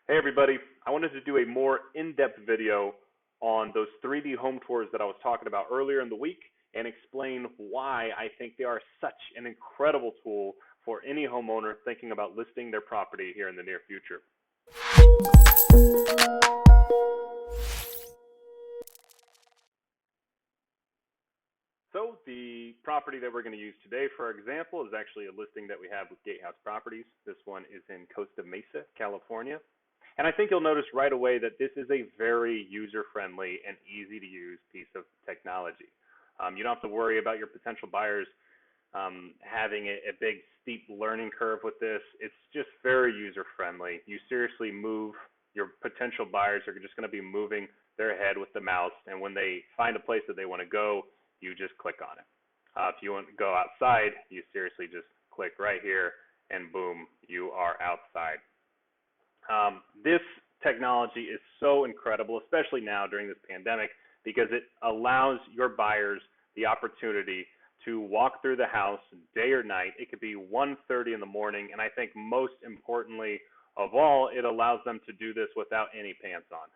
Hey everybody, I wanted to do a more in-depth video on those 3D home tours that I was talking about earlier in the week and explain why I think they are such an incredible tool for any homeowner thinking about listing their property here in the near future. So the property that we're going to use today, for example, is actually a listing that we have with GateHouse Properties. This one is in Costa Mesa, California. And I think you'll notice right away that this is a very user-friendly and easy-to-use piece of technology. You don't have to worry about your potential buyers having a big, steep learning curve with this. It's just very user-friendly. You seriously move, your potential buyers are just going to be moving their head with the mouse, and when they find a place that they want to go, you just click on it. If you want to go outside, you seriously just click right here, and boom, you are outside. This technology is so incredible, especially now during this pandemic, because it allows your buyers the opportunity to walk through the house day or night. It could be 1:30 in the morning, and I think most importantly of all, it allows them to do this without any pants on.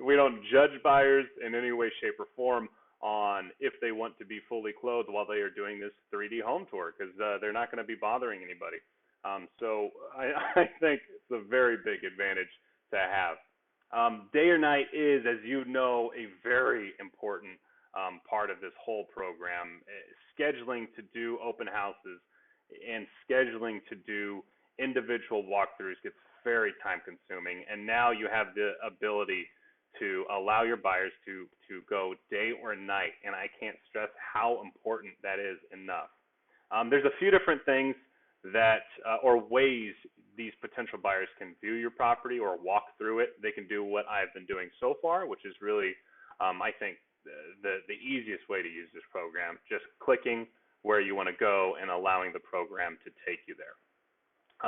We don't judge buyers in any way, shape, or form on if they want to be fully clothed while they are doing this 3D home tour, because they're not going to be bothering anybody. So I think it's a very big advantage to have. Day or night is, as you know, a very important part of this whole program. Scheduling to do open houses and scheduling to do individual walkthroughs gets very time consuming, and now you have the ability to allow your buyers to go day or night, and I can't stress how important that is enough. There's a few different things that or ways these potential buyers can view your property or walk through it. They can do what I've been doing so far, which is really I think the easiest way to use this program, just clicking where you want to go and allowing the program to take you there.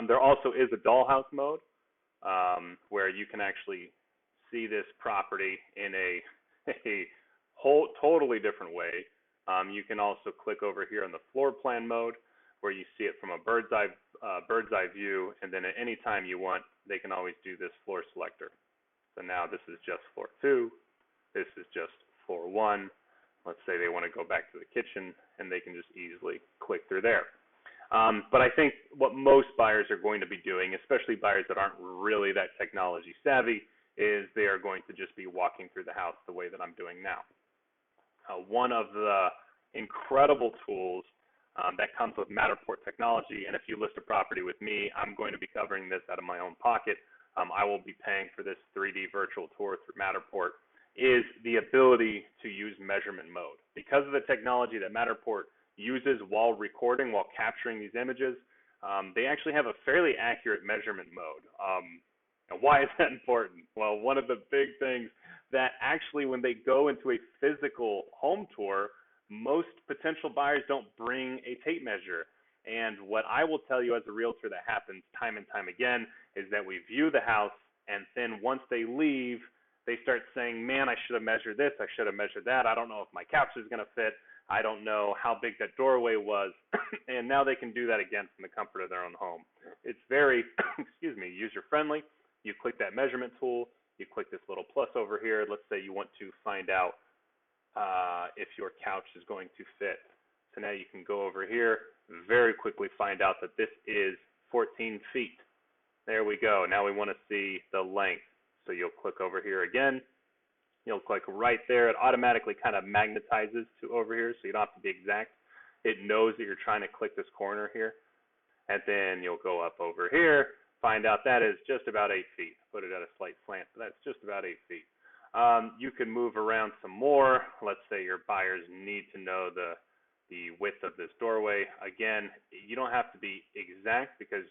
There also is a dollhouse mode where you can actually see this property in a whole totally different way. You can also click over here on the floor plan mode, where you see it from a bird's eye view, and then at any time you want, they can always do this floor selector. So now this is just floor 2, this is just floor 1. Let's say they want to go back to the kitchen, and they can just easily click through there. But I think what most buyers are going to be doing, especially buyers that aren't really that technology savvy, is they are going to just be walking through the house the way that I'm doing now. One of the incredible tools that comes with Matterport technology, and if you list a property with me, I'm going to be covering this out of my own pocket. I will be paying for this 3D virtual tour through Matterport, is the ability to use measurement mode. Because of the technology that Matterport uses while recording, while capturing these images, they actually have a fairly accurate measurement mode. And why is that important? Well, one of the big things that actually when they go into a physical home tour, most potential buyers don't bring a tape measure. And what I will tell you as a realtor that happens time and time again is that we view the house, and then once they leave, they start saying, man, I should have measured this, I should have measured that, I don't know if my couch is going to fit, I don't know how big that doorway was, and now they can do that again from the comfort of their own home. It's very, user-friendly. You click that measurement tool, you click this little plus over here. Let's say you want to find out if your couch is going to fit. So now you can go over here, very quickly find out that this is 14 feet. There we go. Now we want to see the length. So you'll click over here again. You'll click right there. It automatically kind of magnetizes to over here, so you don't have to be exact. It knows that you're trying to click this corner here. And then you'll go up over here, find out that is just about 8 feet. Put it at a slight slant, but that's just about 8 feet. You can move around some more. Let's say your buyers need to know the width of this doorway. Again, you don't have to be exact because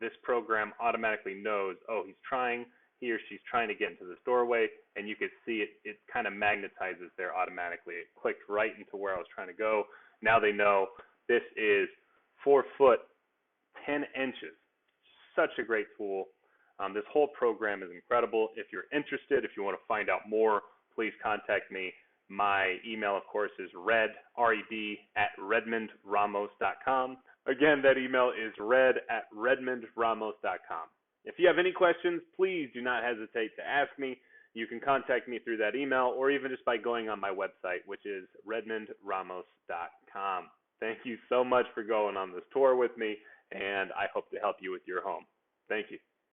this program automatically knows, oh, he or she's trying to get into this doorway, and you can see it kind of magnetizes there automatically. It clicked right into where I was trying to go. Now they know this is 4 foot 10 inches. Such a great tool. This whole program is incredible. If you're interested, if you want to find out more, please contact me. My email, of course, is red@redmondramos.com. Again, that email is red@redmondramos.com. If you have any questions, please do not hesitate to ask me. You can contact me through that email or even just by going on my website, which is redmondramos.com. Thank you so much for going on this tour with me, and I hope to help you with your home. Thank you.